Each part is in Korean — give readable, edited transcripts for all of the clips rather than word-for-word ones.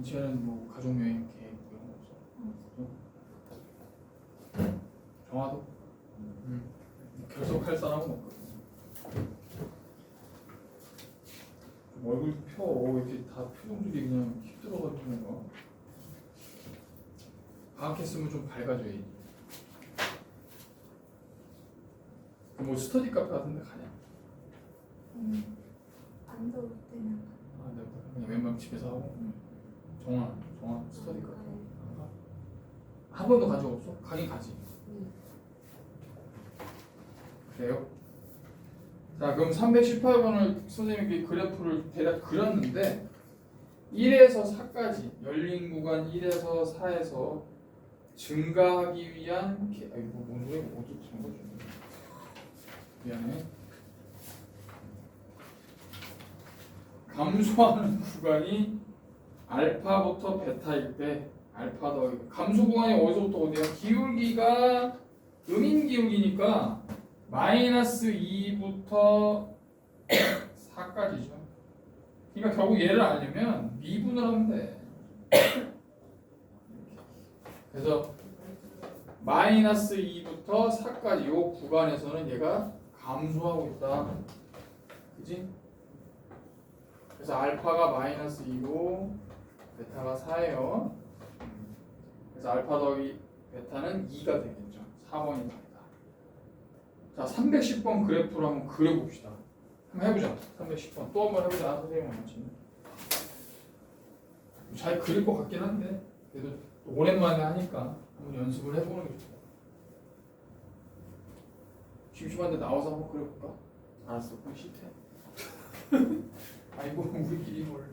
이제는 뭐 가족 여행 계획 이런 거 없어? 정화도? 결석할 사람은 없거든. 얼굴 펴 이렇게 다 표정들이 그냥 힘들어가지고 뭔가 방학했으면 좀 밝아져야지. 뭐 스터디 카페 같은 데 가냐? 안 더울 때는 아, 내가 그냥 웬만하면 집에서 하고. 정화 스터디 카페 안 가? 한 번도 간 적 없어? 가긴 가지. 그래요? 자, 그럼 318번을 선생님께 그래프를 대략 그렸는데 1에서 4까지 열린 구간 1에서 4에서 증가하기 위한 뭔 소리야? 어디 증거지? 미안해. 감소하는 구간이 알파부터 베타일 때 알파 더하기 감소 구간이 어디서부터 어디야? 기울기가 음인 기울기니까 마이너스 2부터 4까지죠. 그러니까 결국 얘를 알려면 미분을 하면 돼. 그래서 마이너스 2부터 4까지 요 구간에서는 얘가 감소하고 있다. 그지? 그래서 알파가 마이너스 2고 베타가 4예요. 그래서 알파 더하기 베타는 2가 되겠죠. 4번이 답이다. 자, 310번 그래프로 한번 그려봅시다. 한번 해보자. 310번 또 한번 해보자. 선생님 맞지? 잘 그릴 것 같긴 한데 그래도 오랜만에 하니까 한번 연습을 해보는 게 좋다. 심심한데 나와서 한번 그려볼까? 알았어. 그럼 싫대. 아이고 우리끼리 뭘.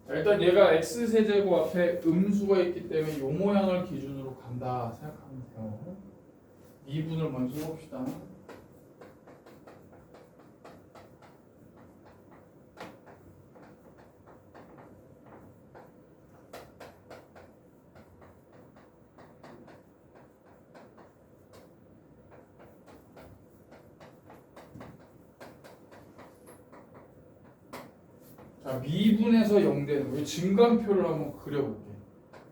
자, 일단 얘가 x세제곱 앞에 음수가 있기 때문에 이 모양을 기준으로 간다 생각하면 돼요. 미분을 먼저 해봅시다. 자, 미분에서 0 되는 거 증감표를 한번 그려볼게.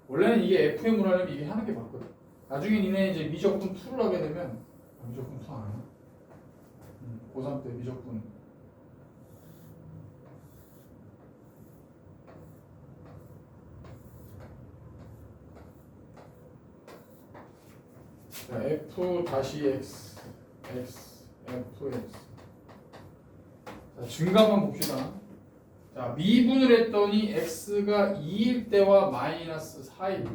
원래는 이게 FM으로 하려면 이게 하는 게 맞거든. 나중에 니네 이제 미적분 2를 하게 되면 미적분 2 안 하나? 고3 때 미적분 자, F-X X F-X 자, 증감만 봅시다. 자, 미분을 했더니 x가 2일 때와 마이너스 4일 때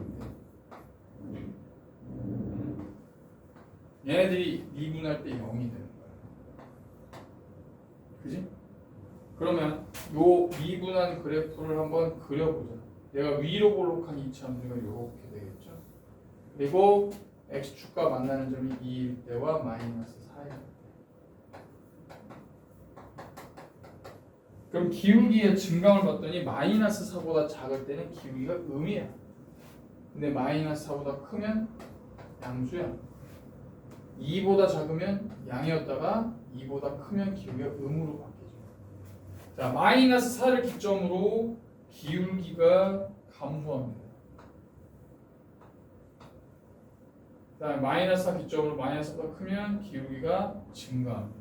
얘네들이 미분할 때 0이 되는 거야. 그지? 그러면 요 미분한 그래프를 한번 그려보자. 얘가 위로 볼록한 이차함수가 이렇게 되겠죠. 그리고 x축과 만나는 점이 2일 때와 마이너스 4일 때. 그럼 기울기의 증감을 봤더니 마이너스 4보다 작을 때는 기울기가 음이야. 근데 마이너스 4보다 크면 양수야. 2보다 작으면 양이었다가 2보다 크면 기울기가 음으로 바뀌죠. 자, 마이너스 4를 기점으로 기울기가 감소합니다. 그 다음에 마이너스 4 기점으로 마이너스 4보다 크면 기울기가 증가합니다.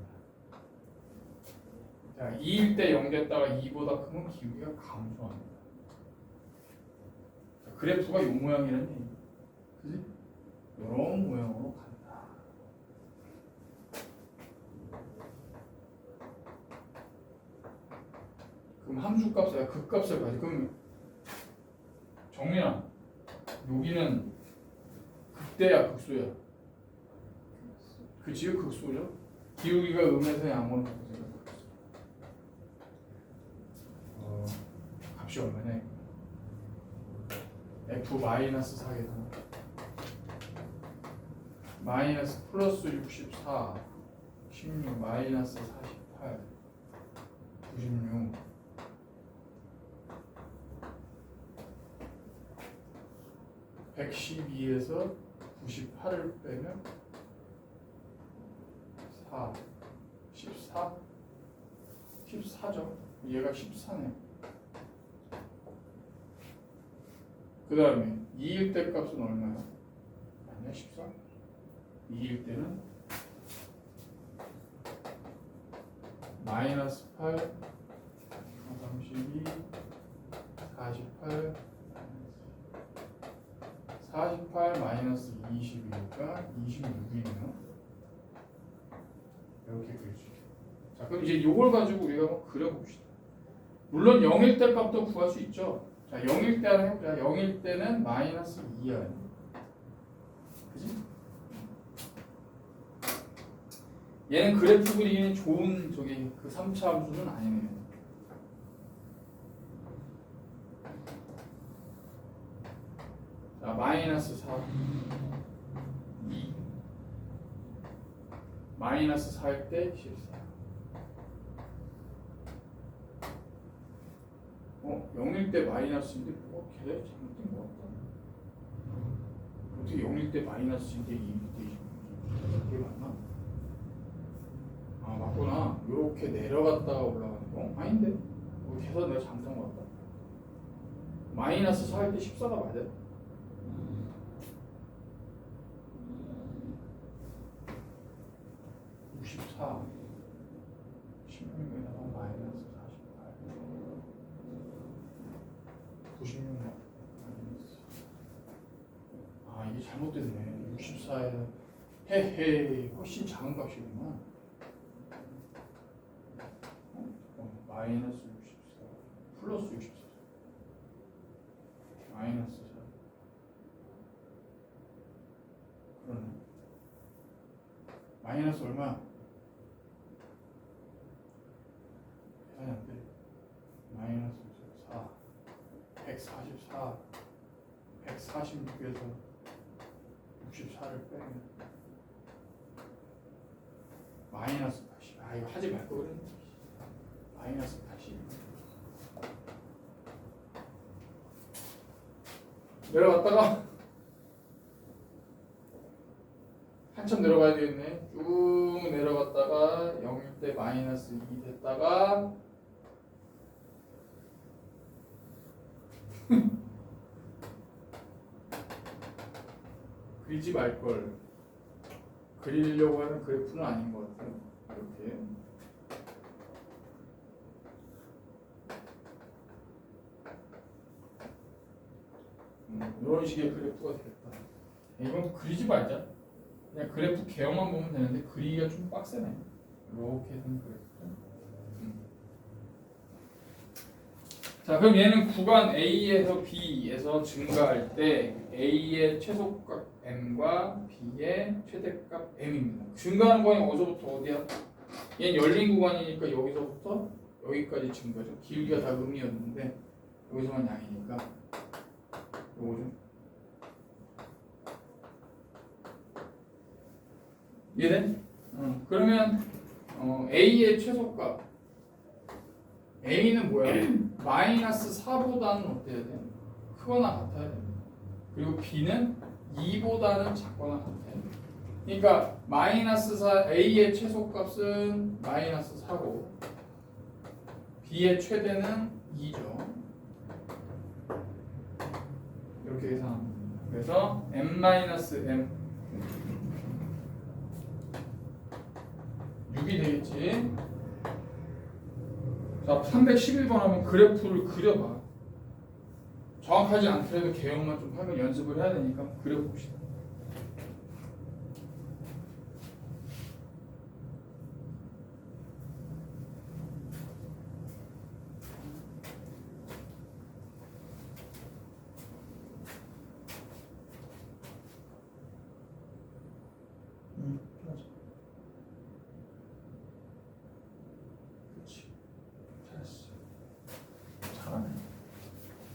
자, 2일 때 0 됐다가 2보다 크면 기울기가 감소합니다. 자, 그래프가 이 모양이라는 얘기. 그지? 이런 모양으로 간다. 그럼 함수값을 극값을 가지. 그럼 정민아, 여기는 극대야, 극소야? 그치요, 극소죠. 기울기가 음에서 양으로 바뀌어요. 값이 얼마냐? F-4계산 마이너스 플러스 64 16 마이너스 40 48, 96, 112에서 98을 빼면 4, 14, 14죠. 얘가 14네요. 그 다음에 2일 때 값은 얼마야? 아니야, 14. 2일 때는 마이너스 8, 32, 48, 48 마이너스 22가 26이네요. 이렇게 그려주죠. 자, 그럼 이제 이걸 가지고 우리가 한번 그려봅시다. 물론 0일 때 값도 구할 수 있죠. 자, 0일 때 하나 해보자. 0일 때는 마이너스 2야. 그지? 얘는 그래프 그리기는 좋은 저기 그 3차 함수는 아니네요. 자, 마이너스 4, 2, 마이너스 4일 때 14. 0일 때 마이너스인데 뭐가 계산이 잘못된 것 같다. 어떻게 0일 때 마이너스인데 2일 때 26? 그게 맞나? 아, 맞구나. 이렇게 내려갔다가 올라가는 거? 아닌데? 계산 내가 잘못한 것 같다. 마이너스 4일 때 14가 맞아? (64) 16에다가 마이너스 48 96 마이너스. 아, 이게 잘못됐네. 64에 헤헤 훨씬 작은 값이구나. 마이너스 64 플러스 64 마이너스 4 그러네. 마이너스 얼마? 계산이 안 돼. 마이너스 4 144 146에서 64를 빼면 마이너스 80. 아, 이거 하지 말걸 그랬네. 마이너스 80. 내려갔다가 한참 내려가야 되겠네. 쭉 내려갔다가 0일 때 마이너스 2 됐다가 그리지 말걸. 그리려고 하는 그래프는 아닌 것 같아요. 이렇게. 이런 식의 그래프가 되겠다. 이건 그리지 말자. 그냥 그래프 개형만 보면 되는데 그리기가 좀 빡세네. 이렇게 된 그래프. 자, 그럼 얘는 구간 A에서 B에서 증가할 때 A의 최소값 m과 B의 최대값 m입니다. 증가하는 구간이 어디서부터 어디야? 얘는 열린 구간이니까 여기서부터 여기까지 증가죠. 길이가 다 음이었는데 여기서만 양이니까 요거죠. 이해돼? 그러면 A의 최소값 A는 뭐야? 마이너스 4보다는 어때야 돼? 크거나 같아야 돼. 그리고 B는 2보다는 작거나 같아야 돼. 그러니까 마이너스 4 A의 최소값은 마이너스 4고 B의 최대는 2죠. 이렇게 계산합니다. 그래서 m-m 6이 되겠지. 자, 311번 하면 그래프를 그려봐. 정확하지 않더라도 개형만 좀 하면 연습을 해야 되니까 그려봅시다.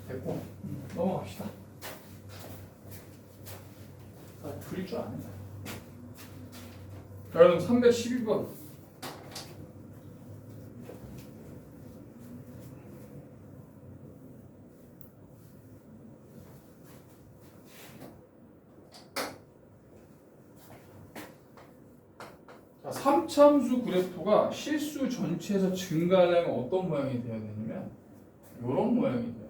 됐고 넘어갑시다. 그릴 줄 아네. 자, 그럼 312번 3참수 그래프가 실수 전체에서 증가하려면 어떤 모양이 돼야 되냐면 이런 모양이 돼야 돼요.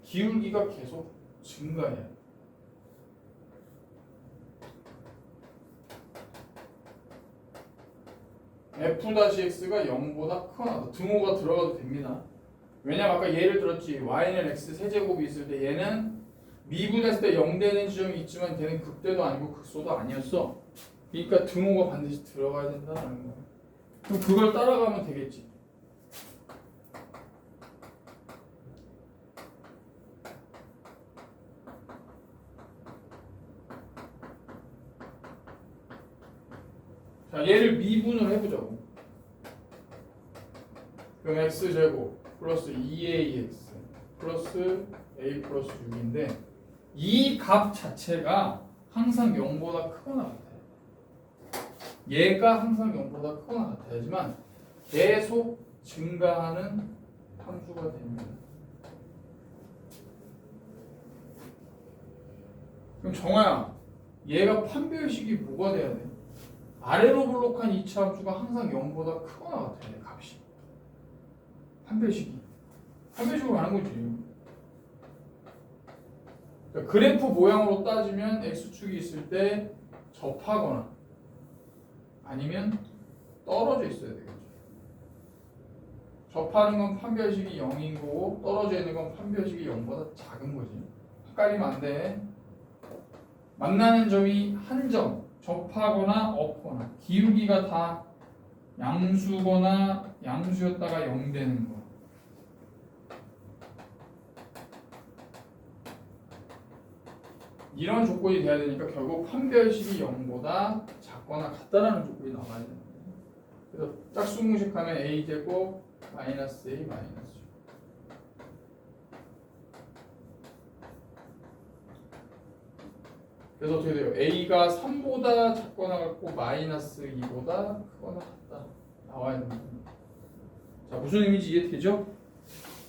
기울기가 계속 증가해야 돼요. f-x가 0보다 크거나 등호가 들어가도 됩니다. 왜냐면 아까 예를 들었지. y는 x 세제곱이 있을 때 얘는 미분했을 때 0 되는 지점이 있지만 걔는 극대도 아니고 극소도 아니었어. 그러니까 등호가 반드시 들어가야 된다는 거야. 그럼 그걸 따라가면 되겠지. 자, 얘를 미분을 해보자고. 그럼 x제곱 플러스 2ax 플러스 a 플러스 6인데 이 값 자체가 항상 0보다 크거나 같아요. 얘가 항상 0보다 크거나 같아야지만 계속 증가하는 함수가 됩니다. 그럼 정아야, 얘가 판별식이 뭐가 돼야 돼? 아래로 볼록한 이차 함수가 항상 0보다 크거나 같아야 돼, 값이. 판별식으로 가는 거지. 그러니까 그래프 모양으로 따지면 x축이 있을 때 접하거나 아니면 떨어져 있어야 되겠죠. 접하는 건 판별식이 0인 거고 떨어져 있는 건 판별식이 0보다 작은 거지. 헷갈리면 안 돼. 만나는 점이 한 점, 접하거나 없거나 기울기가 다 양수거나 양수였다가 0 되는 거. 이런 조건이 돼야 되니까 결국 판별식이 0보다 작거나 같다라는 조건이 나와야 됩니다. 그래서 짝수공식하면 a제곱 마이너스 a 마이너스 6. 그래서 어떻게 돼요? a가 3보다 작거나 같고 마이너스 2보다 크거나 같다 나와야 됩니다. 자, 무슨 의미인지 이해되죠?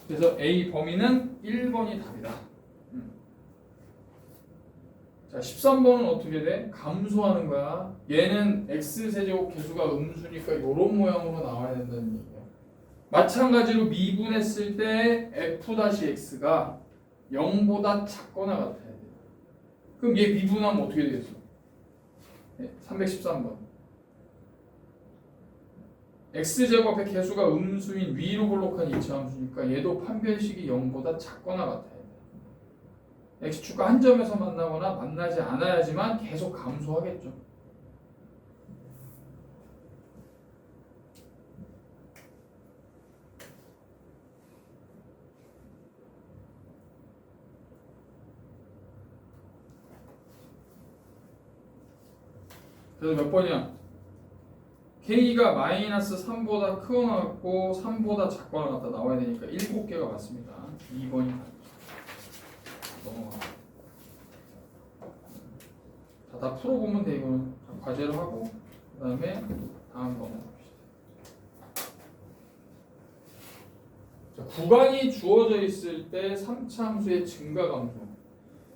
그래서 a 범위는 1번이 답이다. 자, 13번은 어떻게 돼? 감소하는 거야. 얘는 x세제곱 개수가 음수니까 이런 모양으로 나와야 된다는 얘기야. 마찬가지로 미분했을 때 f-x가 0보다 작거나 같아야 돼. 그럼 얘 미분하면 어떻게 되겠어? 313번. x제곱 앞에 개수가 음수인 위로 볼록한 이차함수니까 얘도 판별식이 0보다 작거나 같아야 돼. x축과 한 점에서 만나거나 만나지 않아야지만 계속 감소하겠죠. 그래서 몇 번이야? k가 마이너스 3보다 크거나 같고 3보다 작거나 같다 나와야 되니까 7개가 맞습니다. 2번이 넘어가. 자, 다 풀어보면 돼. 이거는 과제를 하고 그 다음에 다음 넘어갑시다. 자, 구간이 주어져 있을 때 3차 함수의 증가 감소.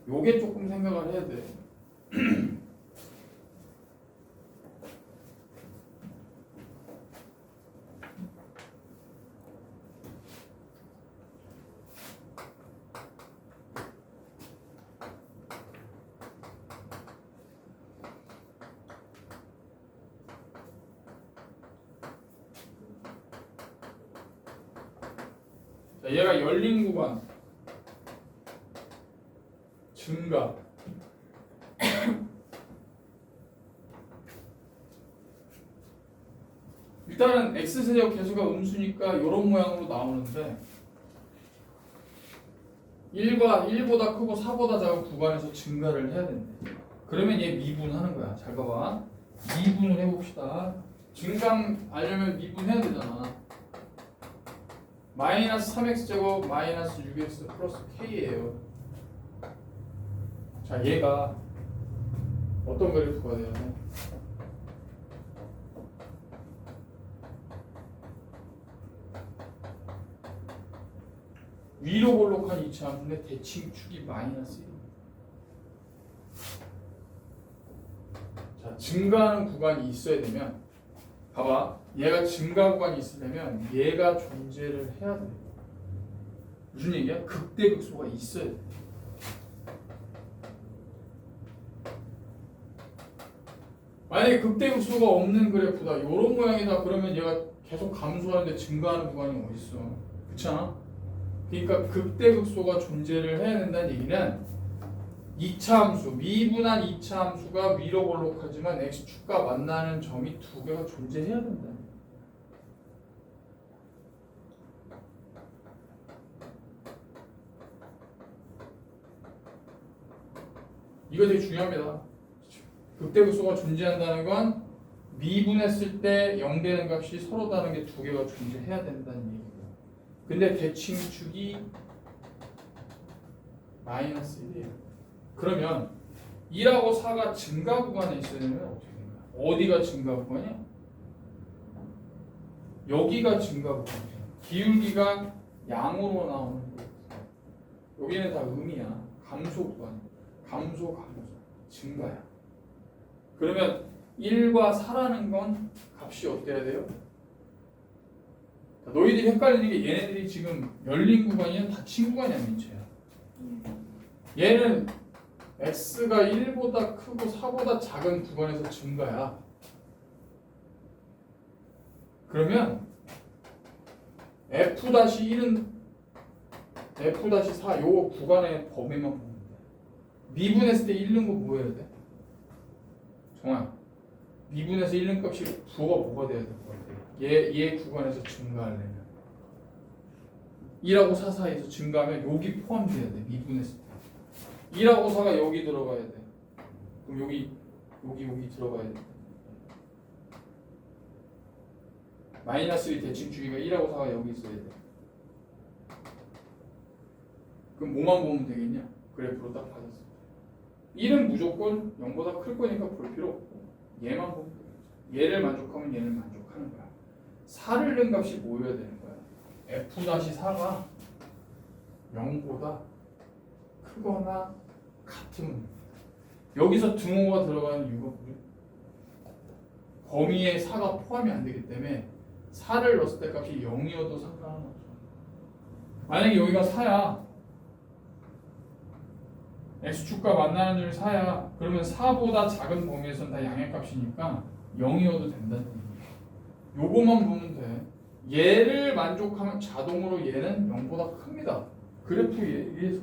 요게 조금 생각을 해야 돼. 자, 얘가 열린 구간 증가 일단은 x세제곱 개수가 음수니까 이런 모양으로 나오는데 1보다 크고 4보다 작은 구간에서 증가를 해야 된대. 그러면 얘 미분하는 거야. 잘 봐봐. 미분을 해봅시다. 증감 알려면 미분해야 되잖아. 마이너스 3x제곱 마이너스 6x 플러스 k예요. 자, 얘가 어떤 그래프가 돼야 돼? 위로 볼록한 이차 함수인데 대칭축이 마이너스 1. 증가하는 구간이 있어야 되면 봐봐 얘가 증가 구간이 있으려면 얘가 존재를 해야 돼. 무슨 얘기야? 극대극소가 있어야 돼. 만약에 극대극소가 없는 그래프다 요런 모양이다 그러면 얘가 계속 감소하는데 증가하는 구간이 어딨어. 그렇지 않아? 그러니까 극대극소가 존재를 해야 된다는 얘기는 2차 함수, 미분한 2차 함수가 위로 볼록하지만 x축과 만나는 점이 두 개가 존재해야 된다. 이거 되게 중요합니다. 극대극소가 존재한다는 건 미분했을 때 0 되는 값이 서로 다른 게 두 개가 존재해야 된다는 얘기고. 근데 대칭축이 마이너스 1이에요. 그러면 2하고 4가 증가 구간에 있어야 되면 어떻게 되는 거야? 어디가 증가 구간이야? 여기가 증가 구간이야. 기울기가 양으로 나오는 거야. 여기는 다 음이야. 감소 구간이야. 감소 증가야. 그러면 1과 4라는 건 값이 어때야 돼요? 너희들이 헷갈리는 게 얘네들이 지금 열린 구간이야 닫힌 구간이야 민채야. 얘는 x가 1보다 크고 4보다 작은 구간에서 증가야. 그러면 f-1은 f-4 요 구간의 범위만 보면 돼. 미분했을 때 잃는 거 뭐 해야 돼? 정아 미분해서 잃는 값이 부호가 뭐가 돼야 될 것 같아? 얘 구간에서 증가하려면 1하고 4 사이에서 증가하면 여기 포함돼야 돼. 미분했을 때 1하고 4가 여기 들어가야 돼. 그럼 여기 들어가야 돼. 마이너스 1 대칭축이가 1하고 4가 여기 있어야 돼. 그럼 뭐만 보면 되겠냐? 그래프로 딱 받았어. 1은 무조건 0보다 클 거니까 볼 필요 없고 얘만 보면 되겠죠. 얘를 만족하면 얘를 만족하는 거야. 4를 넣은 값이 뭐여야 되는 거야? f-4가 0보다 크거나 같으면 여기서 등호가 들어가는 이유가 뭐야? 범위에 4가 포함이 안 되기 때문에 4를 넣었을 때 값이 0이어도 상관은 없어. 만약에 여기가 4야 x축과 만나는 점이 4야 그러면 4보다 작은 범위에서는 다 양의 값이니까 0이어도 된다는 얘기야. 요거만 보면 돼. 얘를 만족하면 자동으로 얘는 0보다 큽니다. 그래프에 의해서.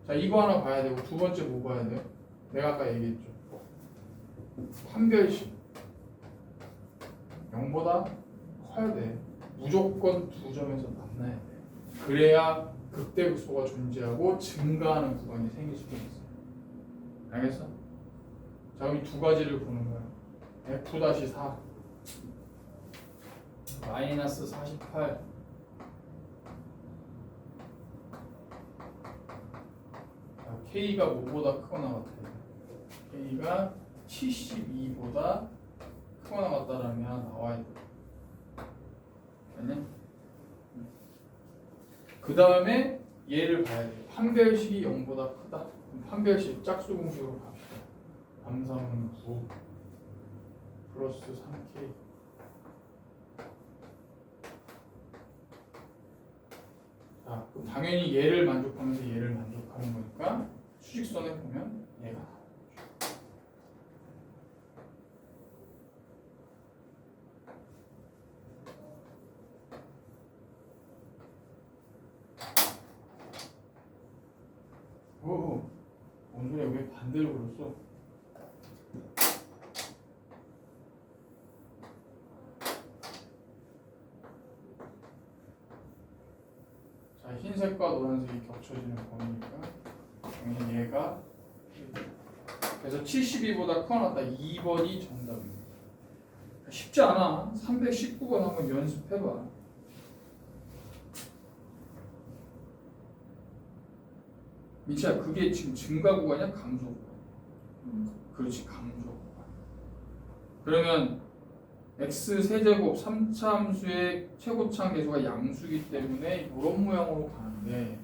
자 이거 하나 봐야 되고 두 번째 뭐 봐야 돼요? 내가 아까 얘기했죠. 판별식 0보다 커야 돼. 무조건 두 점에서 만나야 돼. 그래야 극대극소가 존재하고 증가하는 구간이 생길 수가 있어. 알겠어? 자 여기 두 가지를 보는 거야. f-4 마이너스 48 K가 뭐보다 크거나 같아요. K가 72보다 크거나 같다라면 나와야 돼. 아니야? 그 다음에 얘를 봐야 돼. 판별식이 0보다 크다. 그럼 판별식 짝수 공식으로 갑시다. 3, 3, 9 플러스 3K 자, 그럼 당연히 얘를 만족하면서 얘를 만족하는 거니까 수직선에 보면 얘가 나와요. 오, 뭔 소리야? 왜 반대로 그렸어? 자, 흰색과 노란색이 겹쳐지는 범위니까 당연히 얘가 그래서 72보다 커놨다 2번이 정답입니다. 쉽지 않아. 319번 한번 연습해봐. 미치야 그게 지금 증가 구간이야 감소 구간? 그렇지 감소 구간. 그러면 x 세제곱 3차 함수의 최고차항 계수가 양수이기 때문에 이런 모양으로 가는데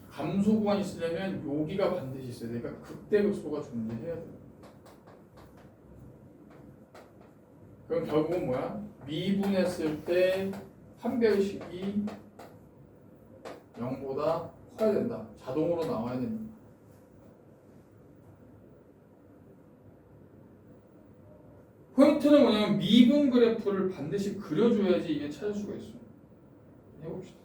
감소 구간이 있으려면 여기가 반드시 있어야 돼. 그러니까 극대극소가 존재해야 돼. 그럼 결국은 뭐야? 미분했을 때 판별식이 0보다 커야 된다. 자동으로 나와야 됩니다. 포인트는 뭐냐면 미분 그래프를 반드시 그려줘야지 이게 찾을 수가 있어. 해봅시다.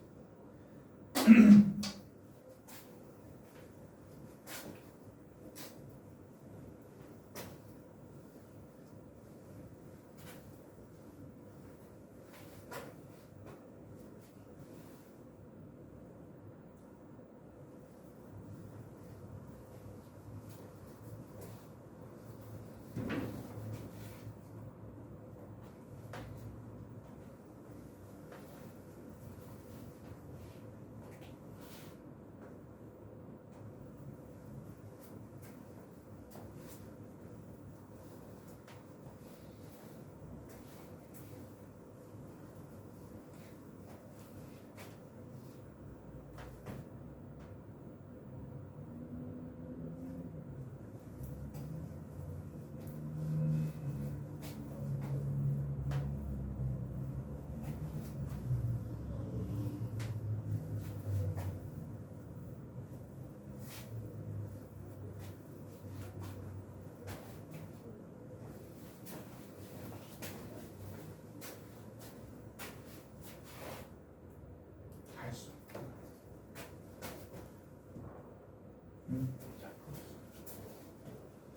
잘했어.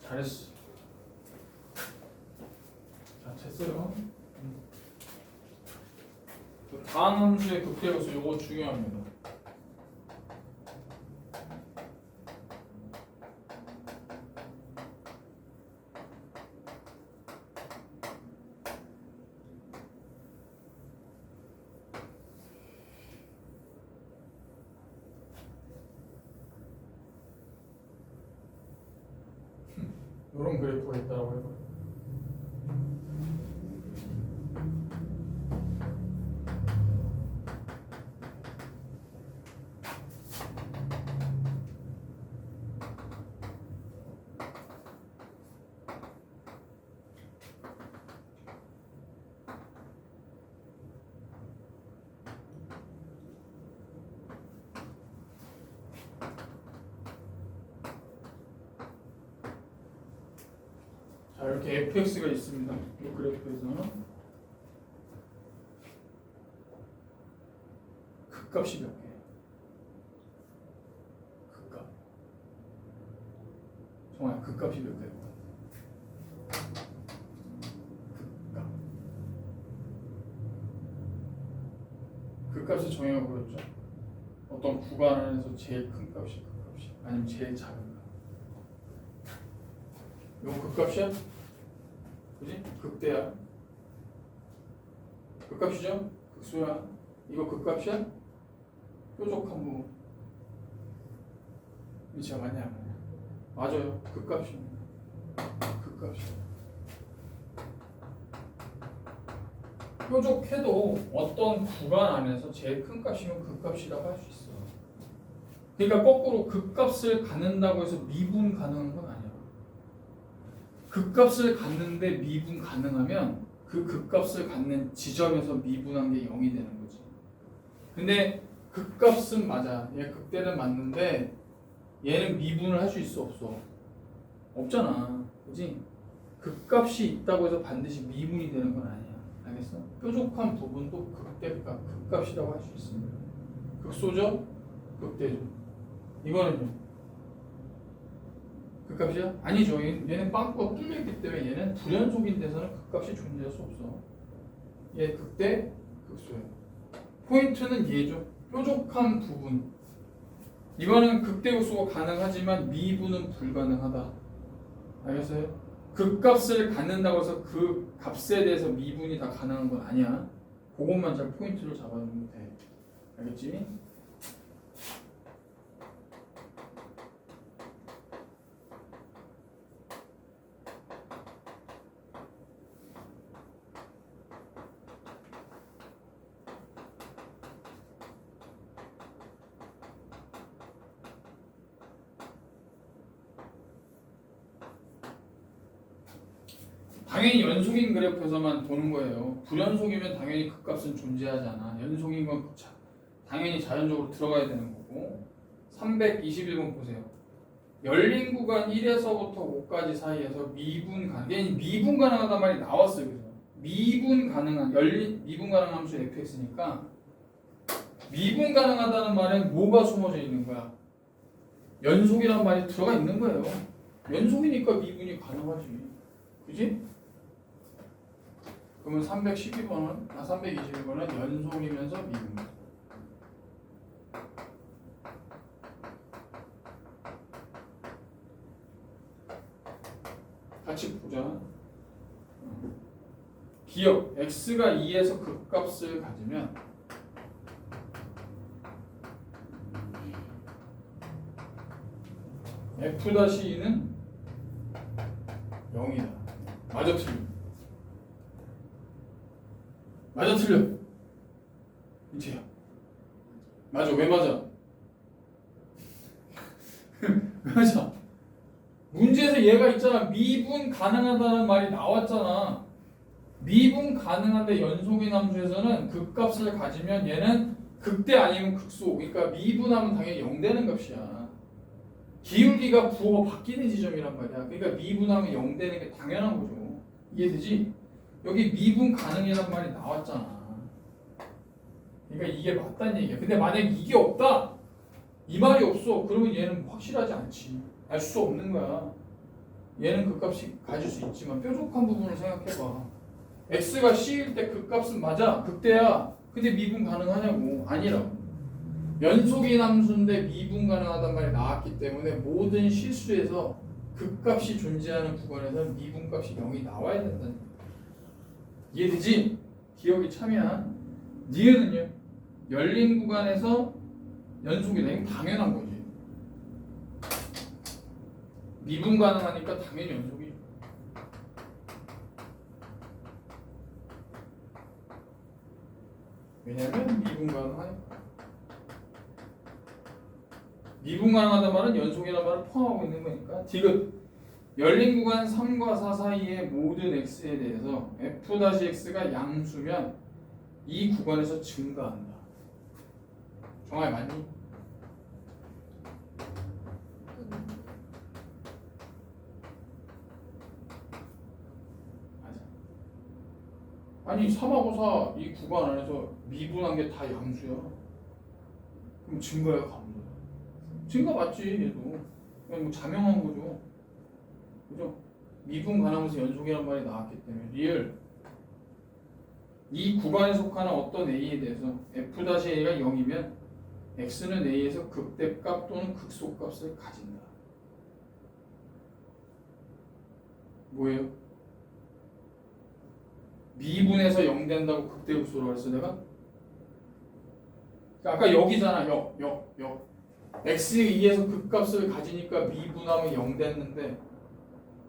잘했어. 자, 됐어요. 다음 함수의 극대값수 이거 중요합니다. 이런 그래프가 있다라고 해봐요. 자, 이렇게 fx가 있습니다. 이 그래프에서 극값이 몇 개예요? 극값. 정말 극값이 몇 개예요? 극값. 극값을 정의가 보였죠. 어떤 구간 안에서 제일 큰 값이 극값이, 아니면 제일 작은 값. 이거 극값이야? 그지? 극대야. 극값이죠? 극소야. 이거 극값이야? 뾰족한 부분. 위치가 맞냐 안 맞냐? 맞아요. 극값입니다. 극값이야. 뾰족해도 어떤 구간 안에서 제일 큰 값이면 극값이라고 할 수 있어. 그러니까 거꾸로 극값을 갖는다고 해서 미분 가능한 건 아니야. 극값을 갖는데 미분 가능하면 그 극값을 갖는 지점에서 미분한 게 0이 되는 거지. 근데 극값은 맞아. 얘 극대는 맞는데 얘는 미분을 할 수 있어 없어? 없잖아. 그지? 극값이 있다고 해서 반드시 미분이 되는 건 아니야. 알겠어? 뾰족한 부분도 극대값, 극값이라고 할 수 있습니다. 극소죠? 극대죠. 이거는요? 극값이야? 아니죠. 얘는 빵꾸가 뚫려있기 때문에 얘는 불연속인 데서는 극값이 존재할 수 없어. 얘 극대, 극소야. 포인트는 얘죠. 뾰족한 부분. 이거는 극대 극소가 가능하지만 미분은 불가능하다. 알겠어요? 극값을 갖는다고 해서 그 값에 대해서 미분이 다 가능한 건 아니야. 그것만 잘 포인트를 잡아주면 돼. 알겠지? 당연히 연속인 그래프에서만 도는 거예요. 불연속이면 당연히 그 값은 존재하지 않아. 연속인 건 당연히 자연적으로 들어가야 되는 거고. 321번 보세요. 열린 구간 1에서부터 5까지 사이에서 미분 가능. 미분 가능하단 말이 나왔어요. 그래서 미분 가능한 미분 가능한 함수 fx니까 미분 가능하다는 말엔 뭐가 숨어져 있는 거야? 연속이란 말이 들어가 있는 거예요. 연속이니까 미분이 가능하지. 그지? 그러면 321번은 연속이면서 미분. 같이 보자. 기억 x가 2에서 극값을 가지면 f-2는 0이다. 맞아 틀려? 맞아 틀려? 이제야. 맞아. 왜 맞아? 왜 맞아? 문제에서 얘가 있잖아. 미분 가능하다는 말이 나왔잖아. 미분 가능한데 연속인 함수에서는 극값을 가지면 얘는 극대 아니면 극소. 그러니까 미분하면 당연히 0 되는 값이야. 기울기가 부호가 바뀌는 지점이란 말이야. 그러니까 미분하면 0 되는 게 당연한 거죠. 이해되지? 여기 미분 가능이란 말이 나왔잖아. 그러니까 이게 맞다는 얘기야. 근데 만약에 이게 없다, 이 말이 없어, 그러면 얘는 확실하지 않지. 알 수 없는 거야. 얘는 그 값이 가질 수 있지만 뾰족한 부분을 생각해봐. x가 c일 때 그 값은 맞아, 극대야. 근데 미분 가능하냐고. 아니라고. 연속인 함수인데 미분 가능하단 말이 나왔기 때문에 모든 실수에서 극값이 존재하는 구간에서는 미분값이 0이 나와야 된다는 거야. 이해되지? 기억이 참이야. 니은은요? 열린 구간에서 연속이다. 이건 당연한 거지. 미분 가능하니까 당연히 연속이죠. 왜냐면 미분 가능하니까. 미분 가능하다는 말은 연속이라는 말을 포함하고 있는 거니까. 디귿 열린 구간 3과 4 사이의 모든 x에 대해서 f-x가 양수면 이 구간에서 증가한다. 정말 맞니? 맞아. 아니 3하고 4 이 구간 안에서 미분한 게 다 양수야. 그럼 증가야 감소야? 증가 맞지 얘도. 그냥 뭐 자명한 거죠. 그죠? 미분 가능하면서 연속이란 말이 나왔기 때문에 리얼 이 구간에 속하는 어떤 a에 대해서 f-a가 0이면 x는 a에서 극대값 또는 극소값을 가진다. 뭐예요? 미분에서 0 된다고 극대극소라고 했어 내가? 아까 여기잖아. 역 x2에서 극값을 가지니까 미분하면 0 됐는데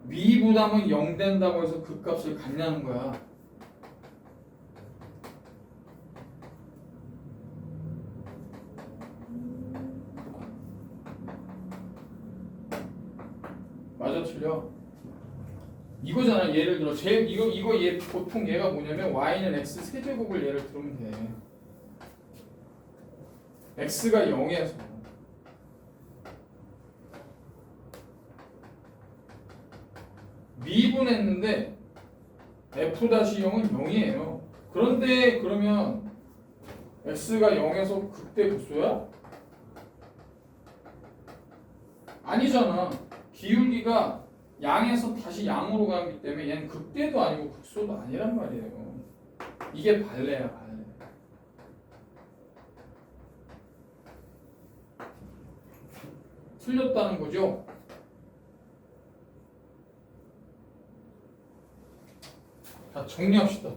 미분하면 0 된다고 해서 극값을 갖냐는 거야. 맞아 틀려? 이거잖아. 예를 들어 이거 얘 보통 얘가 뭐냐면 y는 x 세제곱을 예를 들면 돼. x가 0에서 미분했는데 f-0은 0이에요. 그런데 그러면 x가 0에서 극대 극소야? 아니잖아. 기울기가 양에서 다시 양으로 가기 때문에 얘는 극대도 아니고 극소도 아니란 말이에요. 이게 발레야, 발레. 틀렸다는 거죠. 자, 정리합시다.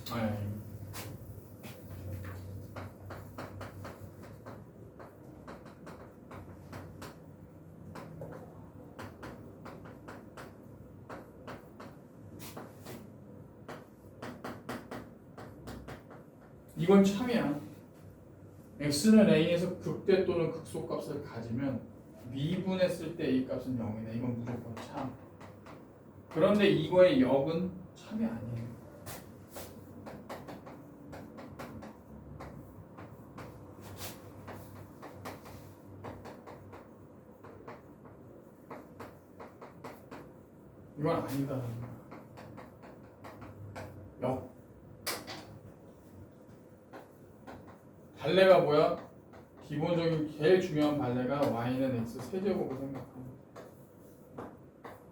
네. 이건 참이야. x는 a에서 극대 또는 극소값을 가지면 미분했을 때 a 값은 0이네. 이건 무조건 참. 그런데 이거의 역은 참이 아니에요. 이건 아니다. 역. 발레가 뭐야? 기본적인 제일 중요한 발레가 y는 x 세제곱을 생각합니다.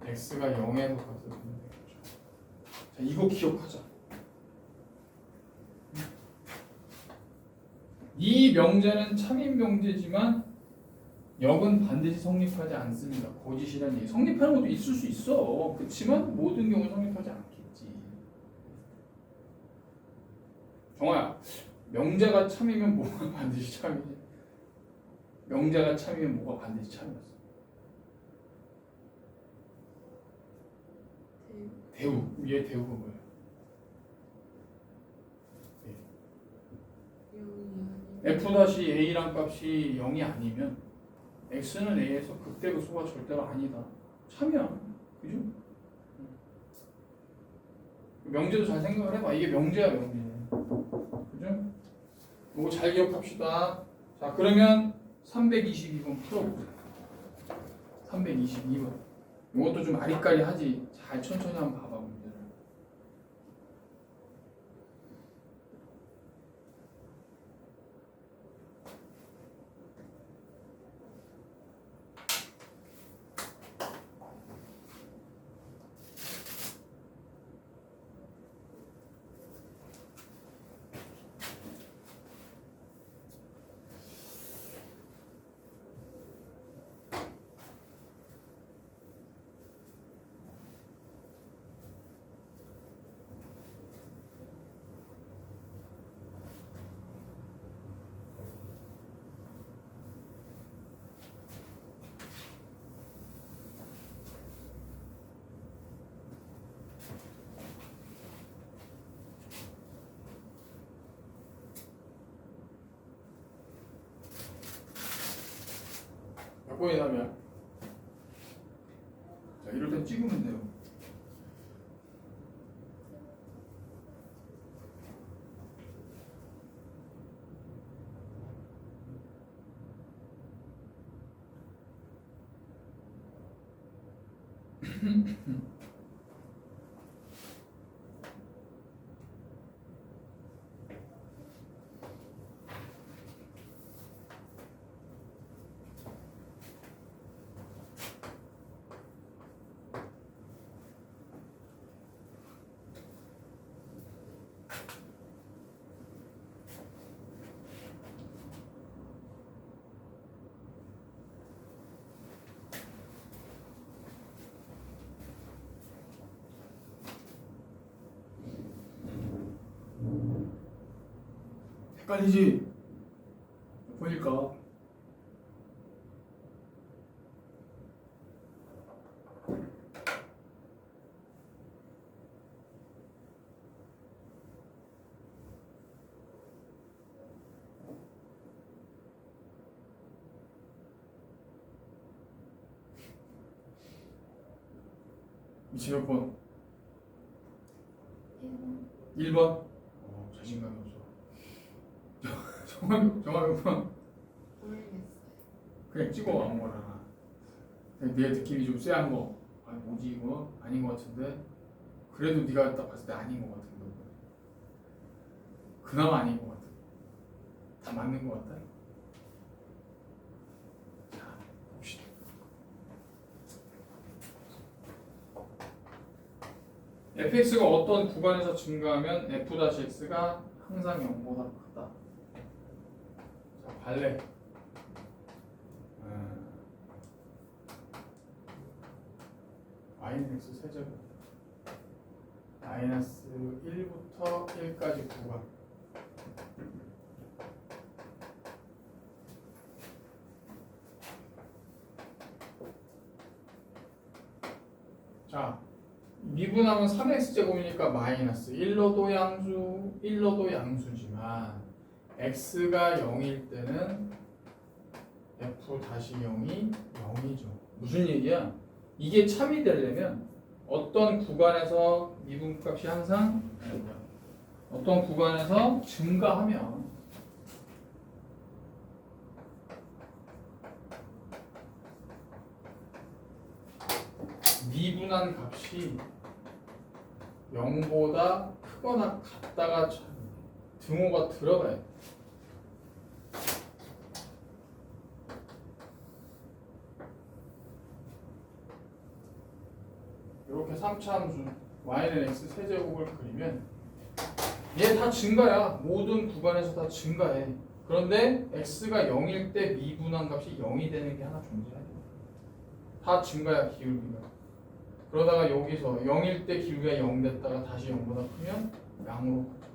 x가 0에서 값을 보면 되겠죠. 자, 이거 기억하자. 이 명제는 참인 명제지만 역은 반드시 성립하지 않습니다. 거짓이라는 얘기. 성립하는 것도 있을 수 있어. 그렇지만 모든 경우는 성립하지 않겠지. 정아야, 명제가 참이면 뭐가 반드시 참이지? 명제가 참이면 뭐가 반드시 참이었어? 대우. 얘 대우가 뭐예요? f-a란 값이 0이 아니면 x는 a에서 극대극소가 절대로 아니다. 참이야. 그죠? 명제도 잘 생각을 해봐. 이게 명제야, 명제. 그죠? 이거 잘 기억합시다. 자, 그러면 322번 풀어보세요. 322번. 이것도 좀 아리까리 하지. 잘 천천히 한번 봐봐, 문제를. 몇 번이냐면, 자, 이럴 땐 찍으면 돼요. 헷갈리지? 보니까 미치 몇 번? 1번? 자신감이 없어. 정말 몇 번? 모르겠어요. 그냥 찍어 아무거나. 내 느낌이 좀 쎄한 거. 아, 뭐지 이거? 아닌 것 같은데. 그래도 네가 딱 봤을 때 아닌 것 같은데. 그나마 아닌 것 같아. 다 맞는 것 같다. 자, 봅시다. fx가 어떤 구간에서 증가하면 f-x가 항상 0보다 크다. 자, 발레. y는 x 세제곱. 마이너스 1부터 1까지 구간. 자, 미분하면 3x제곱이니까 마이너스 1로도 양수, 1로도 양수지만 x가 0일 때는 f-0이 0이죠. 무슨 얘기야? 이게 참이 되려면 어떤 구간에서 미분값이 항상 어떤 구간에서 증가하면 미분한 값이 0보다 크거나 같다가 등호가 들어가야 돼. 이렇게 3차 함수 y는 x 세제곱을 그리면 얘 다 증가야. 모든 구간에서 다 증가해. 그런데 x가 0일 때 미분한 값이 0이 되는 게 하나 존재해. 다 증가야, 기울기가. 그러다가 여기서 0일 때 기울기가 0 됐다가 다시 0보다 크면 양으로 가죠.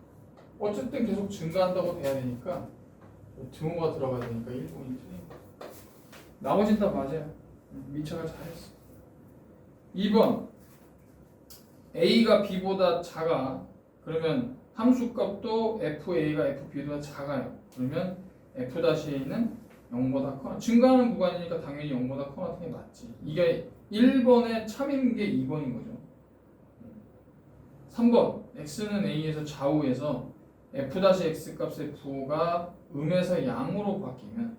어쨌든 계속 증가한다고 돼야 되니까 등호가 들어가야 되니까 1번이 틀린 거야. 나머진 다 맞아요. 미처가 잘했어. 2번 a가 b보다 작아. 그러면 함수값도 fa가 fb보다 작아요. 그러면 f-a는 0보다 커. 증가하는 구간이니까 당연히 0보다 커 같은 게 맞지. 이게 1번의 참인 게 2번인 거죠. 3번 x는 a에서 좌우에서 f-x 값의 부호가 음에서 양으로 바뀌면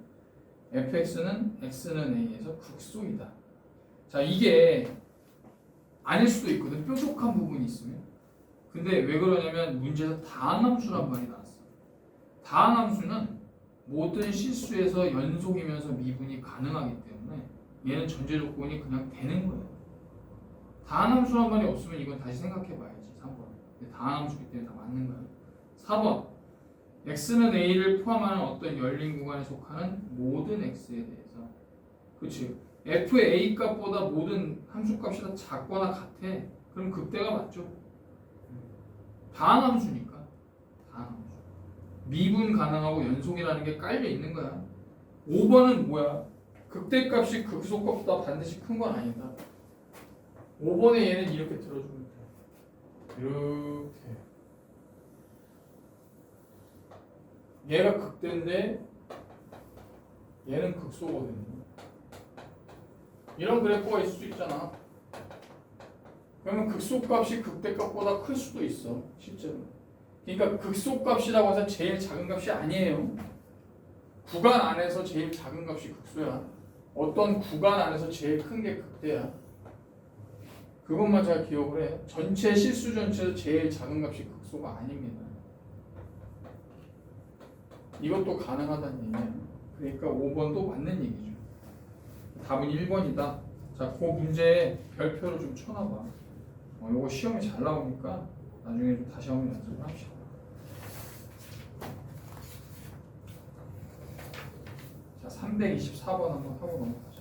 fx는 x는 a에서 극소이다. 자, 이게 아닐 수도 있거든. 뾰족한 부분이 있으면. 근데 왜 그러냐면 문제에서 다항함수란 말이 나왔어. 다항함수는 모든 실수에서 연속이면서 미분이 가능하기 때문에 얘는 전제 조건이 그냥 되는 거예요. 다항함수란 말이 없으면 이건 다시 생각해 봐야지. 3번. 근데 다항함수기 때문에 다 맞는 거예요. 4번 x는 a를 포함하는 어떤 열린 구간에 속하는 모든 x에 대해서, 그치? f의 a 값보다 모든 함수값이 다 작거나 같아. 그럼 그때가 맞죠. 다항함수니까. 다항함수. 미분 가능하고 연속이라는 게 깔려 있는 거야. 5번은 뭐야? 극대값이 극소값보다 반드시 큰 건 아니다. 5번에 얘는 이렇게 들어주면 돼. 이렇게. 얘가 극대인데 얘는 극소거든요. 이런 그래프가 있을 수 있잖아. 그러면 극소값이 극대값보다 클 수도 있어, 실제로. 그러니까 극소값이라고 해서 제일 작은 값이 아니에요. 구간 안에서 제일 작은 값이 극소야. 어떤 구간 안에서 제일 큰 게 극대야. 그것만 잘 기억을 해. 전체 실수 전체에서 제일 작은 값이 극소가 아닙니다. 이것도 가능하다는 얘기야. 그러니까 5번도 맞는 얘기죠. 답은 1번이다. 자, 그 문제에 별표를 좀 쳐놔봐. 요거 시험에 잘 나오니까 나중에 좀 다시 한번 연습을 합시다. 자, 324번 한번 하고 넘어가자.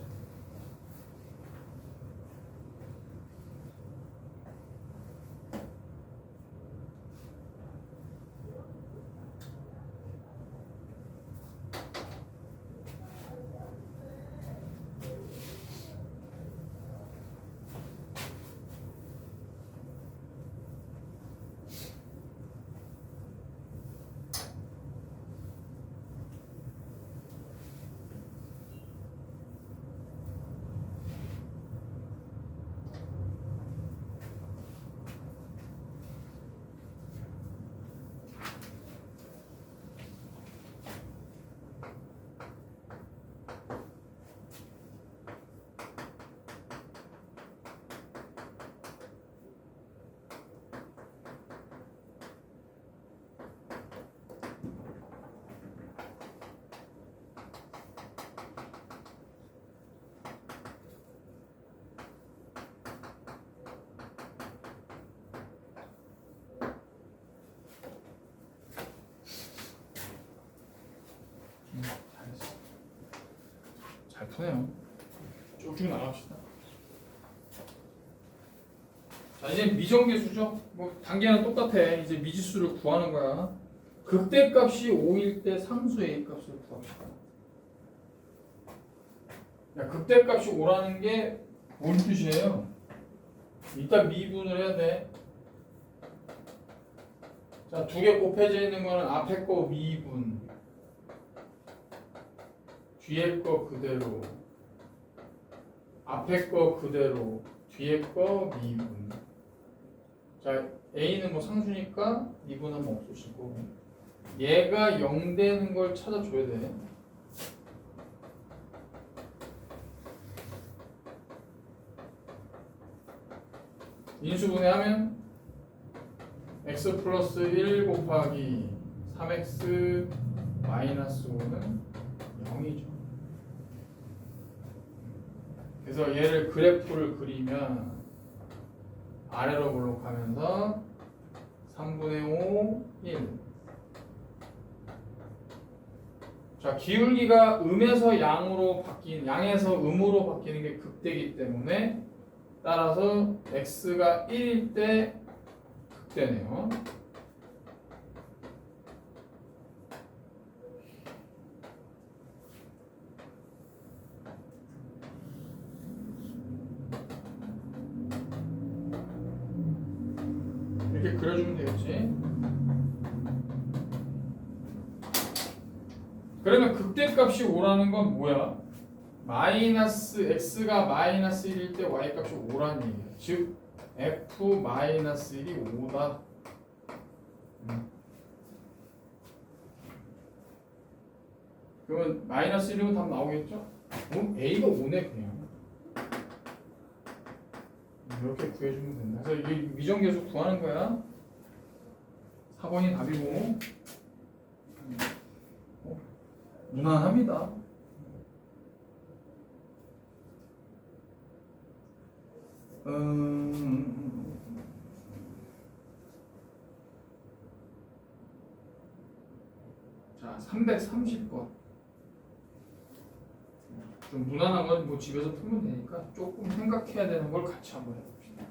잘했어. 잘 푸네요. 쭉쭉 나갑시다. 자, 자, 이제 미정계수죠. 뭐 단계는 똑같아. 이제 미지수를 구하는 거야. 극대값이 5일 때 상수 A 값을 구합시다. 야, 극대값이 5라는 게 뭔 뜻이에요? 일단 미분을 해야 돼. 자, 두 개 곱해져 있는 거는 앞에 거 미분, 뒤에 거 그대로, 앞에 거 그대로, 뒤에 거 미분. 자, A는 뭐 상수니까 미분하면 없으시고, 얘가 0 되는 걸 찾아줘야 돼. 인수분해하면 x 플러스 1 곱하기 3x 마이너스 5는 0이죠. 그래서 얘를 그래프를 그리면 아래로 볼록하면서 3분의 5, 1. 자, 기울기가 음에서 양으로 양에서 음으로 바뀌는 게 극대이기 때문에 따라서 x가 1일 때 극대네요. 이렇게 그려주면 되겠지. 그러면 극대값이 5라는 건 뭐야? 마이너스 x가 마이너스 1일 때 y값이 5라는 얘기야. 즉 f 마이너스 1이 5다. 그러면 마이너스 1이면 답 나오겠죠? 그럼 a가 5네 그냥. 이렇게 구해주면 된다. 그래서 이 미정계수 구하는 거야. 4번이 답이고. 무난합니다. 자, 330번. 좀 무난한 건 뭐 집에서 풀면 되니까 조금 생각해야 되는 걸 같이 한번 해봅시다.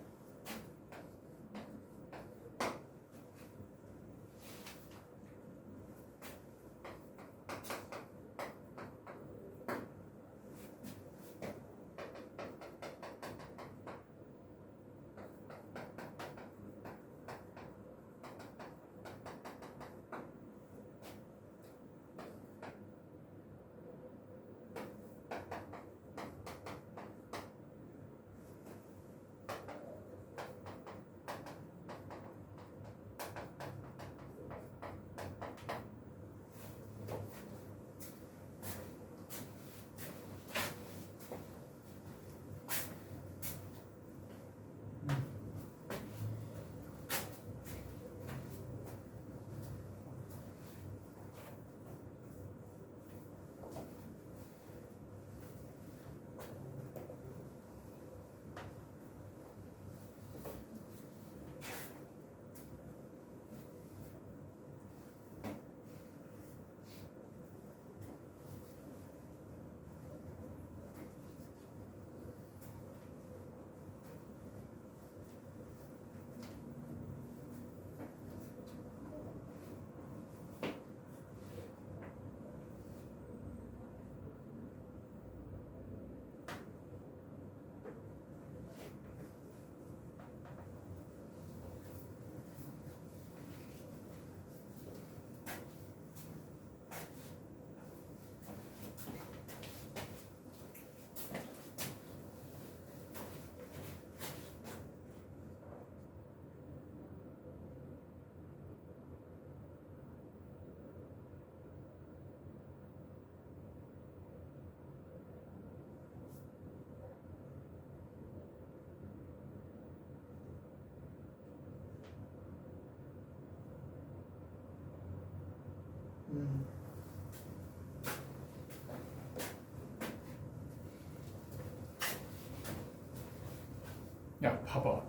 야, 봐봐.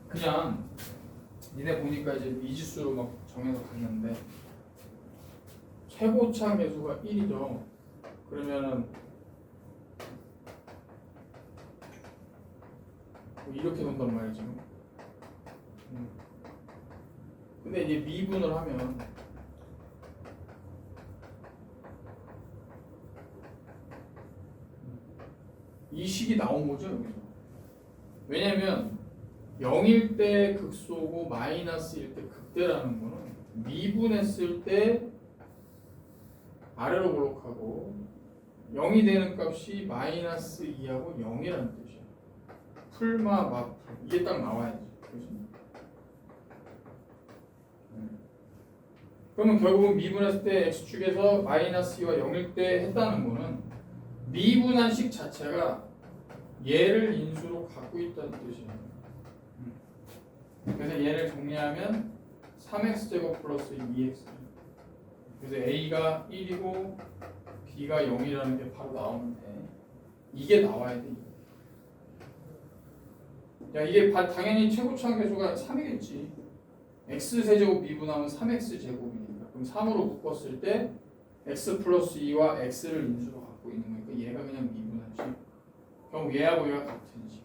그냥 니네 보니까 이제 미지수로 막 정해서 갔는데 최고차 계수가 1이죠. 그러면은 뭐 이렇게 논단 말이지. 근데 이제 미분을 하면 이 식이 나온 거죠 여기서. 왜냐면 0일 때 극소고 마이너스일 때 극대라는 거는 미분했을 때 아래로 볼록하고 0이 되는 값이 마이너스 2하고 0이라는 뜻이야. 풀마 마풀 이게 딱 나와야지. 그렇지? 그러면 결국은 미분했을 때 x축에서 마이너스 2와 0일 때 했다는 거는 미분한 식 자체가 얘를 인수로 갖고 있다는 뜻이에요. 그래서 얘를 정리하면 3x제곱 플러스 2x. 그래서 a가 1이고 b가 0이라는 게 바로 나오는데 이게 나와야 돼. 야 이게 당연히 최고차항 계수가 3이겠지. x세제곱 미분하면 3x제곱이니까 그럼 3으로 묶었을 때 x 플러스 2와 x를 인수로 갖고 있는 거니까 얘가 그냥 미분하지. 그럼 얘하고 얘가 같은지.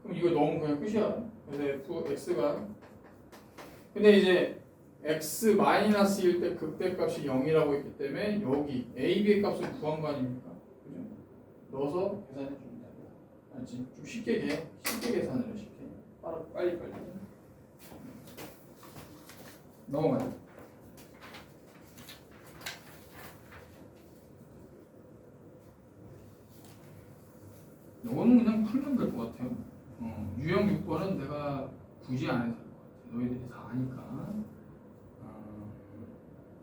그럼 이거 넣으면 그냥 끝이야. 그래서 fx가 근데 이제 x 마이너스일 때 극대값이 0이라고 했기 때문에 여기 a, b의 값을 구한 거 아닙니까? 그죠? 넣어서 계산해 줍니다. 알지? 좀 쉽게 계산을 해. 쉽게. 빨리. 넘어가요. 이거는 그냥 풀면 될 것 같아요. 유형 6번은 내가 굳이 안 해도 될 것 같아요. 너희들이 다 아니까.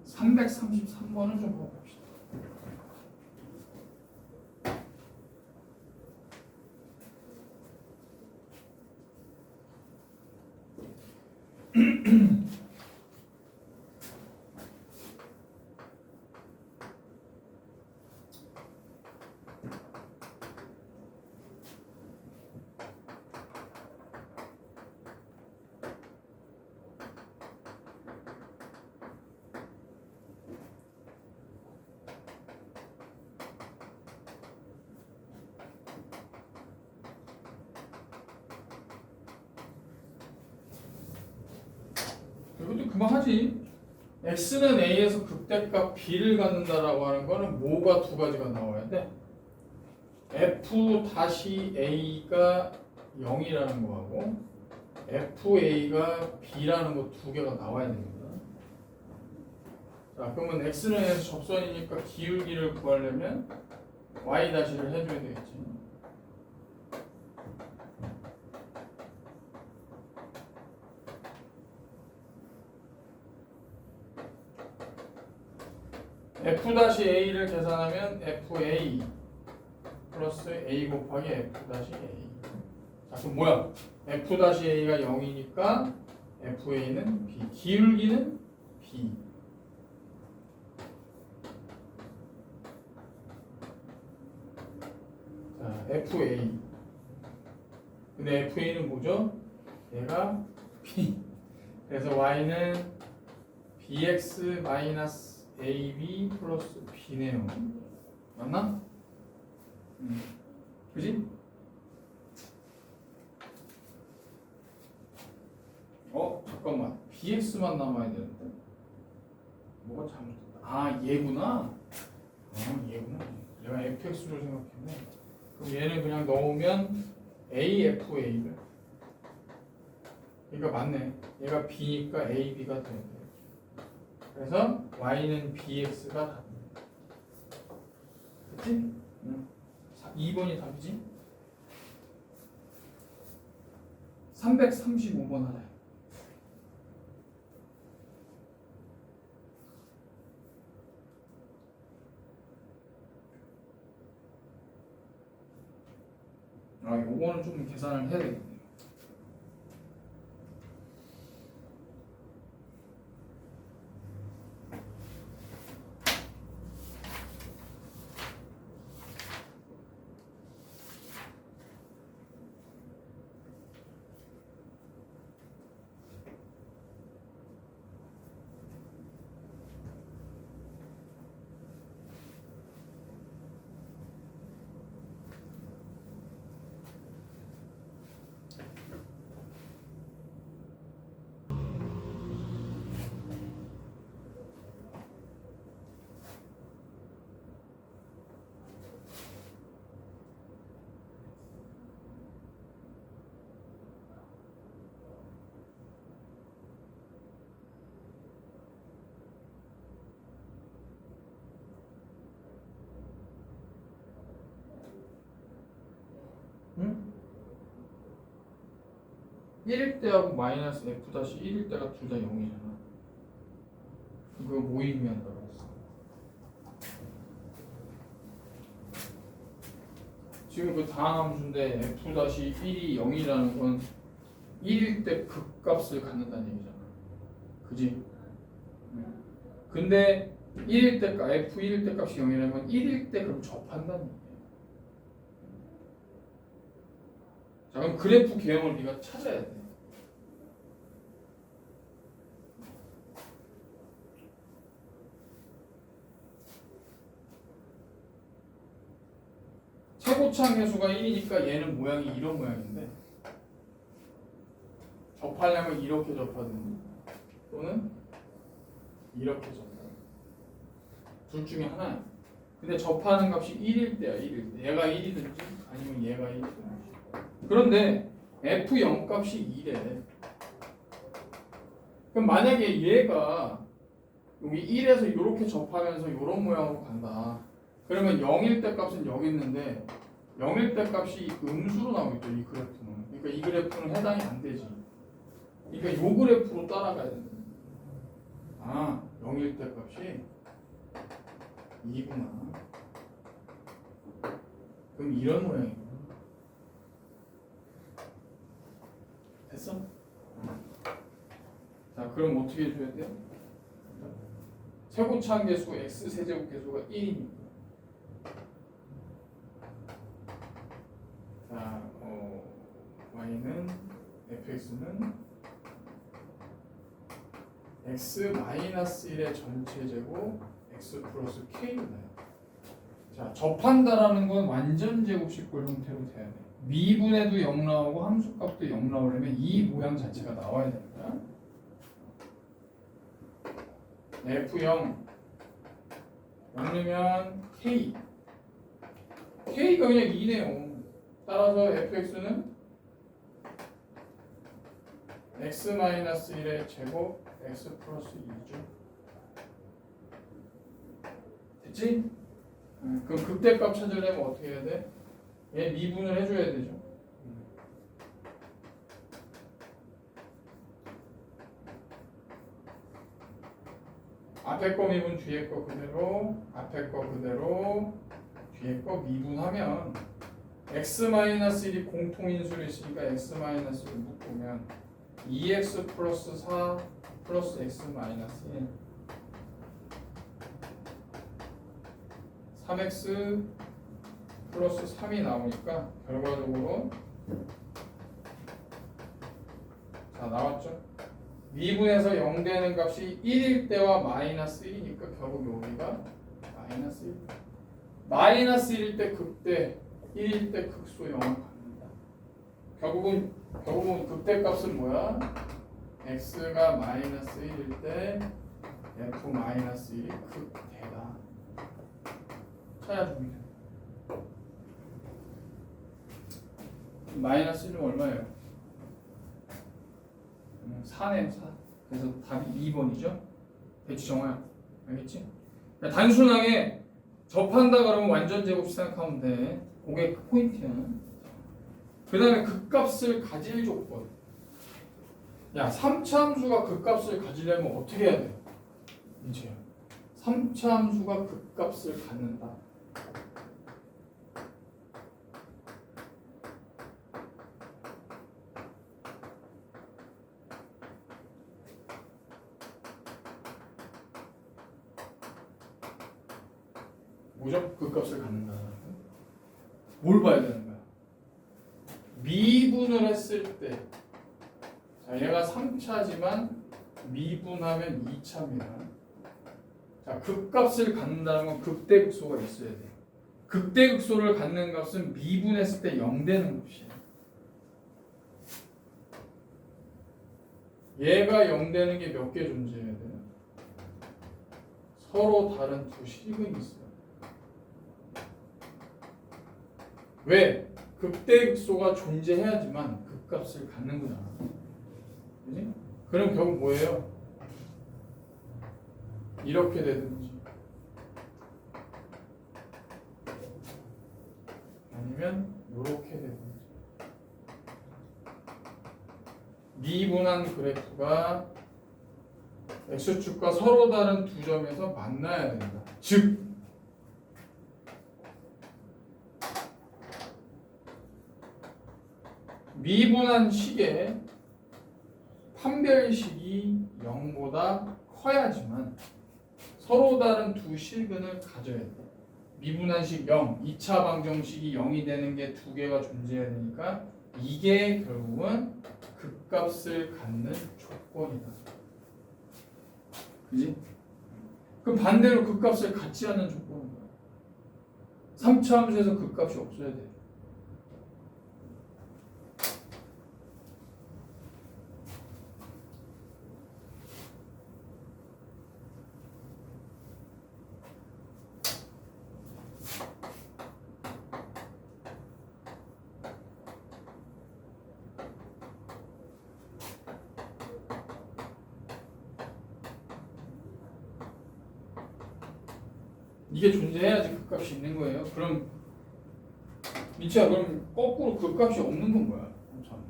333번을 좀 봐봅시다. 이것도 그만하지. x는 a에서 극대값 b를 갖는다라고 하는 거는 뭐가 두 가지가 나와야 돼? f-a가 0이라는 거하고 fa가 b라는 거 두 개가 나와야 됩니다. 자, 그러면 x는 a에서 접선이니까 기울기를 구하려면 y-를 해줘야 되겠지. f-a를 계산하면 fa 플러스 a 곱하기 f-a. 자, 그럼 뭐야? f-a가 0이니까 fa는 b. 기울기는 b. 자, fa. 근데 fa는 뭐죠? 얘가 b. 그래서 y는 bx 마이너스 AB 플러스 B네요. 맞나? 그지? 잠깐만. BX만 남아야 되는데. 뭐가 잘못됐다. 아, 얘구나. 얘구나. 내가 FX로 생각했네. 그럼 얘는 그냥 넣으면 AFA를. 그러니까 맞네. 얘가 B니까 AB가 돼야 돼. 그래서 y는 bx가 답입니다. 그치? 2번이 답이지? 335번 하자. 요거는 좀 계산을 해야 되겠네. 1일 때하고 마이너스 f 다시 1일 때가 둘 다 0이잖아. 그거 뭐 의미한다고 했어? 지금 그 다항함수인데 f 다시 1이 0이라는 건 1일 때 극값을 갖는다는 얘기잖아. 그지? 근데 1일 때 f 1일 때 값이 0이라면 1일 때 그럼 접한다는 얘기야. 자, 그럼 그래프 개형을 네가 찾아야 돼. 최고차 계수가 1이니까 얘는 모양이 이런 모양인데 접하려면 이렇게 접하든지 또는 이렇게 접하든지 둘 중에 하나야. 근데 접하는 값이 1일 때야. 1일 때 얘가 1이든지 아니면 얘가 1이든지. 그런데 f0 값이 2래. 그럼 만약에 얘가 여기 1에서 이렇게 접하면서 이런 모양으로 간다. 그러면 0일 때 값은 여기 있는데 0일 때 값이 음수로 나오겠죠. 이 그래프는. 그러니까 이 그래프는 해당이 안 되지. 그러니까 이 그래프로 따라가야 된다. 아, 0일 때 값이 2구나. 그럼 이런 모양이구나. 됐어? 자, 그럼 어떻게 해줘야 돼? 최고차항 계수 x 세제곱 계수가 1이니까. 자, y는 fx는 x-1의 전체 제곱 x 플러스 k로 나요. 자, 접한다라는 건 완전 제곱식골 형태로 돼야 돼. 미분에도 0 나오고 함수값도 0 나오려면 이 모양 자체가 나와야 됩니다. F0 0이면 K K가 그냥 2네요. 따라서 fx는 x-1의 제곱 x 플러스 2죠. 됐지? 그럼 극대값 찾으려면 어떻게 해야 돼? 얘 미분을 해줘야 되죠. 앞에 거 미분 뒤에 거 그대로, 앞에 거 그대로, 뒤에 거 미분하면 x-1이 공통인수로 있으니까 x-1을 묶으면 2x 플러스 4 플러스 x-1 3x 플러스 3이 나오니까 결과적으로 자 나왔죠? 미분에서 0 되는 값이 1일 때와 마이너스 1이니까 결국 여기가 마이너스 1. 마이너스 1일 때 극대, 1일 때 극소 0을 갖는다. 결국은 극대값은 뭐야? x가 마이너스 1일 때 f 마이너스 1이 극대다. 찾아줍니다. 마이너스 1은 얼마예요? 4네요. 4. 그래서 답이 2번이죠. 배치 정화야. 알겠지? 단순하게 접한다 그러면 완전 제곱식 생각하면 돼. 그게 포인트야. 그 다음에 극값을 가질 조건. 야, 3차 함수가 극값을 가지려면 어떻게 해야 돼? 이제 3차 함수가 극값을 갖는다. 뭐죠? 극값을 갖는다. 뭘 봐야 되는 거야? 미분을 했을 때, 자, 얘가 3차지만 미분하면 2차입니다. 자, 극값을 갖는다는 건 극대극소가 있어야 돼. 극대극소를 갖는 값은 미분했을 때 0 되는 값이야. 얘가 0 되는 게 몇 개 존재해야 돼요? 서로 다른 두 식은 있어요. 왜? 극대극소가 존재해야지만 극값을 갖는 거잖아. 그지? 그럼 결국 뭐예요? 이렇게 되든지 아니면 이렇게 되든지. 미분한 그래프가 x축과 서로 다른 두 점에서 만나야 된다. 즉 미분한 식의 판별식이 0보다 커야지만 서로 다른 두 실근을 가져야 돼. 미분한식 0, 2차 방정식이 0이 되는 게 두 개가 존재해야 되니까 이게 결국은 극값을 갖는 조건이다. 그지? 그럼 반대로 극값을 갖지 않는 조건은 뭐야? 3차 함수에서 극값이 없어야 돼. 이게 존재해야지 극값이 있는 거예요. 그럼 민치야, 그럼 거꾸로 극값이 없는 건 뭐야? 참.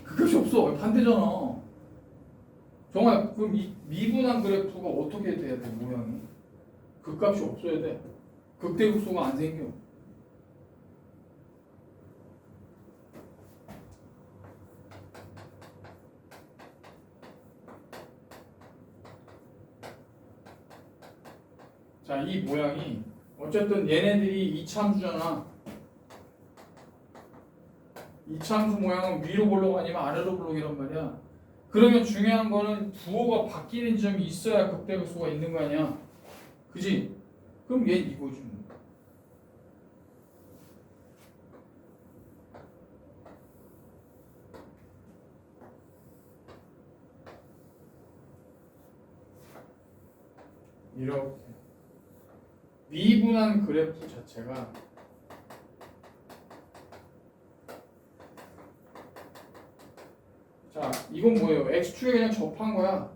극값이 없어. 반대잖아. 정말 그럼 이 미분한 그래프가 어떻게 돼야 돼? 모양이 극값이 없어야 돼. 극대극소가 안 생겨. 자, 이 모양이 어쨌든 얘네들이 이차함수잖아. 이차함수 모양은 위로 볼록 아니면 아래로 볼록이란 말이야. 그러면 중요한 거는 부호가 바뀌는 점이 있어야 극대극소가 있는 거 아니야. 그지? 그럼 얘 이거지 뭐. 이렇게 미분한 그래프 자체가 자, 이건 뭐예요? x축에 그냥 접한 거야.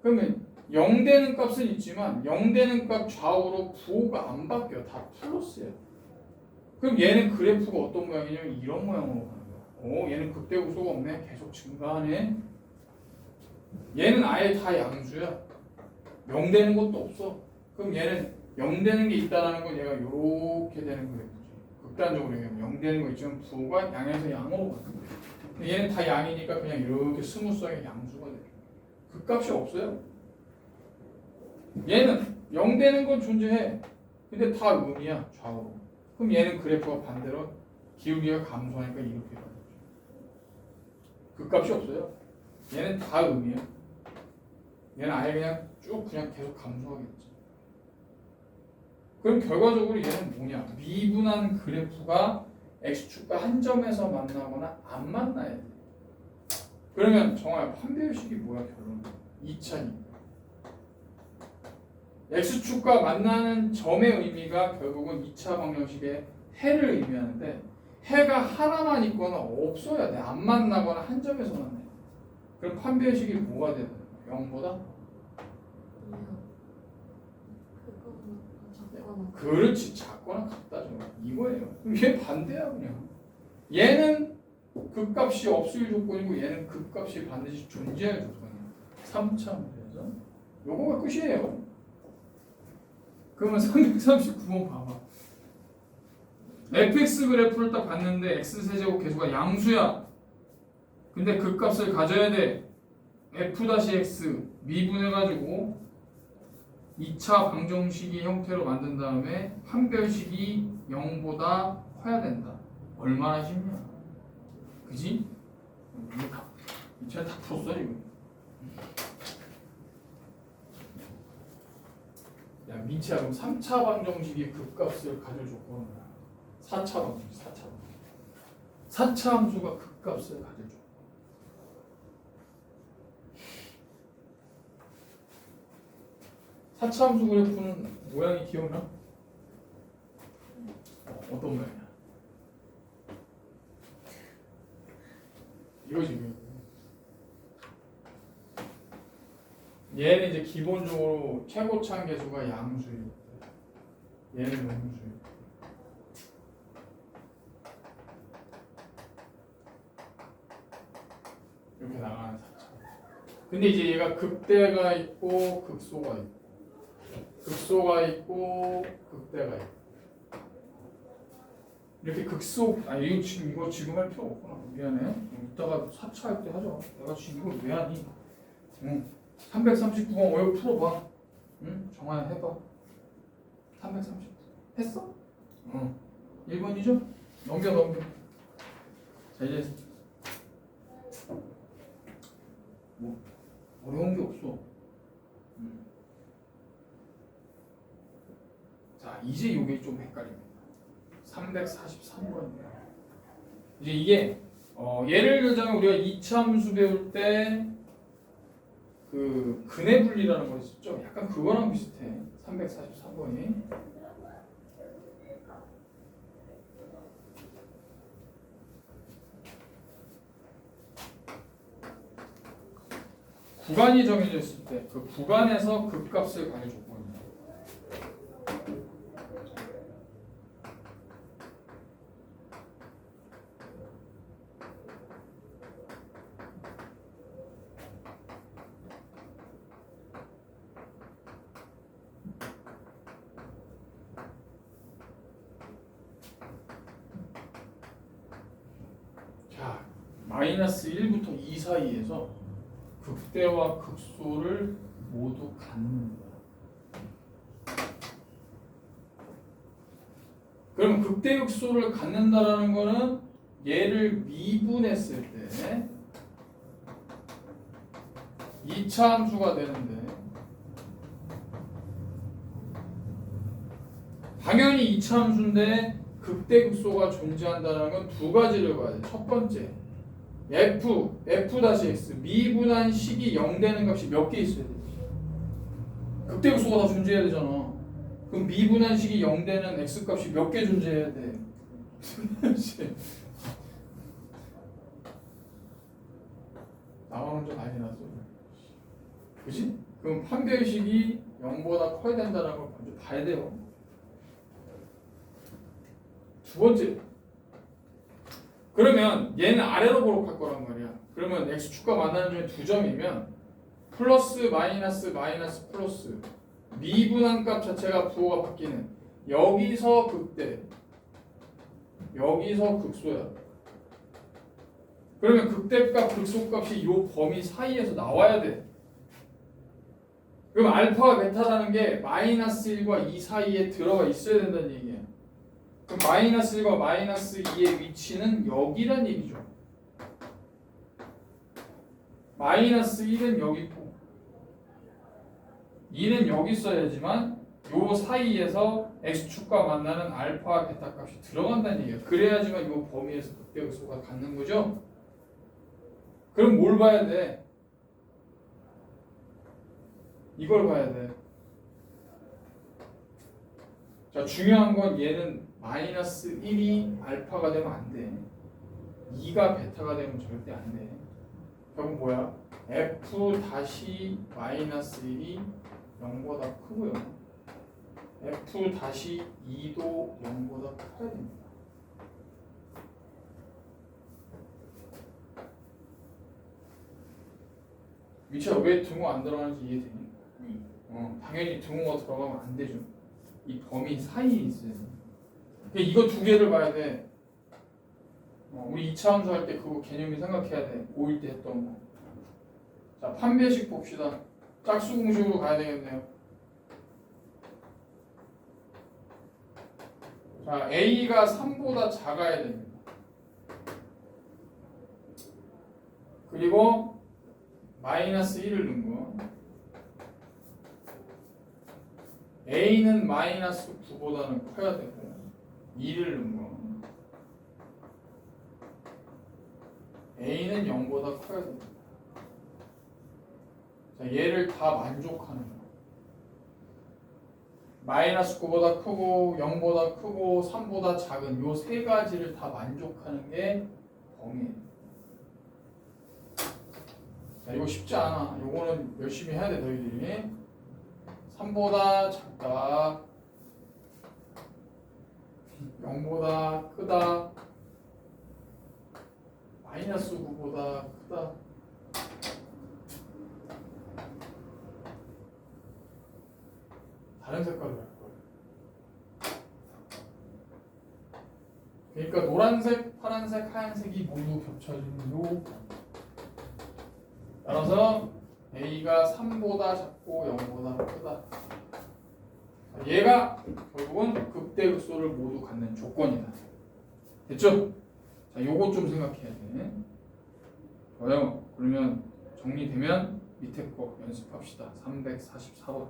그러면 0 되는 값은 있지만 0 되는 값 좌우로 부호가 안 바뀌어. 다 플러스예요. 그럼 얘는 그래프가 어떤 모양이냐면 이런 모양으로 가는 거야. 얘는 극대극소가 없네. 계속 증가하네. 얘는 아예 다 양수야. 0 되는 것도 없어. 그럼 얘는 0 되는 게 있다라는 건 얘가 이렇게 되는 거겠지. 극단적으로 얘기하면 0 되는 거 있지만 부호가 양에서 양으로 가는 거야. 근데 얘는 다 양이니까 그냥 이렇게 스무스하게 양수가 돼. 극값이 없어요. 얘는 0 되는 건 존재해. 근데 다 음이야, 좌우로. 그럼 얘는 그래프가 반대로 기울기가 감소하니까 이렇게 가는 거죠. 극값이 없어요. 얘는 다 음이야. 얘는 아예 그냥 쭉 그냥 계속 감소하겠지. 그럼 결과적으로 얘는 뭐냐? 미분한 그래프가 x축과 한 점에서 만나거나 안 만나야 돼. 그러면 정말 판별식이 뭐야? 결론은 2차니까. x축과 만나는 점의 의미가 결국은 2차 방정식의 해를 의미하는데 해가 하나만 있거나 없어야 돼. 안 만나거나 한 점에서 만나야 돼. 그럼 판별식이 뭐가 되는 거야? 0보다? 그렇지. 작거나 같다죠. 이거예요. 그럼 얘 반대야 그냥. 얘는 극값이 없을 조건이고 얘는 극값이 반드시 존재할 조건이야. 3차 문제에서. 요거가 끝이에요. 그러면 339번 봐봐. fx 그래프를 딱 봤는데 x세제곱 계수가 양수야. 근데 극값을 가져야 돼. f-x 미분해가지고 2차 방정식이 형태로 만든 다음에 판별식이 0보다 커야 된다. 얼마나 쉽냐? 그지? 이거 다, 이차 다 풀었어 이거. 야 민치야, 그럼 3차 방정식이 극값을 가질 조건은 4차 방정식, 4차 방정식. 4차 함수가 극값을 가질 조건. 사차함수 그래프는 모양이 기억나? 어떤 모양이야? 이거지. 얘는 이제 기본적으로 최고차항 계수가 양수일 때, 얘는 음수일 때. 이렇게 나가는 사차. 근데 이제 얘가 극대가 있고 극소가 있고, 극소가 있고 극대가 있고. 이렇게 극소, 이거 지금 할 필요 없구나. 미안해. 이따가 사차할 때 하자. 내가 지금 이걸 왜 하니? 응. 339번 어여 풀어봐. 응? 정하야 해봐. 339 했어? 응. 1번이죠? 넘겨. 자 이제 뭐 어려운 게 없어. 자 이제 요게 좀 헷갈립니다. 343번입니다. 이제 이게 예를 들자면 우리가 이차함수 배울 때 그 근해 분리라는 거 있었죠? 약간 그거랑 비슷해. 343번이. 구간이 정해져 있을 때 그 구간에서 극값을 가질 조건입니다. 자, 마이너스 1부터 2 사이에서 극대와 극소를 모두 갖는다. 그럼 극대 극소를 갖는다라는 거는 얘를 미분했을 때 2차 함수가 되는데 당연히 2차 함수인데 극대 극소가 존재한다는 건 두 가지를 봐야 돼. 첫 번째 f-x 미분한 식이 0 되는 값이 몇 개 있어야 돼? 극대 극소가 다 존재해야 되잖아. 그럼 미분한 식이 0 되는 x 값이 몇 개 존재해야 돼? 나만 혼자 난리 났어. 그지? 그럼 판별식이 0보다 커야 된다는 걸 먼저 봐야 돼요. 두 번째, 그러면 얘는 아래로 보록할 거란 말이야. 그러면 x축과 만나는 중에 두 점이면 플러스 마이너스 마이너스 플러스 미분한 값 자체가 부호가 바뀌는 여기서 극대 여기서 극소야. 그러면 극대값 극소값이 이 범위 사이에서 나와야 돼. 그럼 알파와 베타라는 게 마이너스 1과 2 사이에 들어가 있어야 된다는 얘기야. 그럼 마이너스 1과 마이너스 2의 위치는 여기란 얘기죠. 마이너스 1은 여기 있고 2는 여기 있어야지만 요 사이에서 x축과 만나는 알파와 베타 값이 들어간다는 얘기야. 그래야지만 요 범위에서 극대극소가 갖는 거죠. 그럼 뭘 봐야 돼? 이걸 봐야 돼. 자, 중요한 건 얘는 마이너스 1이 알파가 되면 안 돼. 2가 베타가 되면 절대 안 돼. 결국 뭐야? f 다시 마이너스 1이 0보다 크고요. f 다시 2도 0보다 커야 됩니다. 미치야 왜 등호 안 들어가는지 이해되니? 당연히 등호가 들어가면 안 되죠. 이 범위 사이에 있어야 돼. 이거 두 개를 봐야 돼. 우리 2차 함수 할 때 그거 개념이 생각해야 돼. 고1 때 했던 거. 자, 판별식 봅시다. 짝수 공식으로 가야 되겠네요. 자, a가 3보다 작아야 됩니다. 그리고 마이너스 1을 넣은 거. a는 마이너스 9보다는 커야 되고 2를 넣은 거. a는 0보다 커야 됩니다. 자, 얘를 다 만족하는 거. 마이너스 9보다 크고 0보다 크고 3보다 작은 요 세 가지를 다 만족하는 게 범위예요. 자, 이거 쉽지 않아. 요거는 열심히 해야 돼, 너희들이. 3보다 작다. 0보다 크다. 마이너스 9보다 크다. 다른 색깔로 할 거예요. 그러니까 노란색, 파란색, 하얀색이 모두 겹쳐지는 요. 따라서 A가 3보다 작고 0보다 크다. 얘가 결국은 극대극소를 모두 갖는 조건이다. 됐죠? 자, 요거 좀 생각해야 돼. 좋아요. 그러면 정리되면 밑에 거 연습합시다. 344번.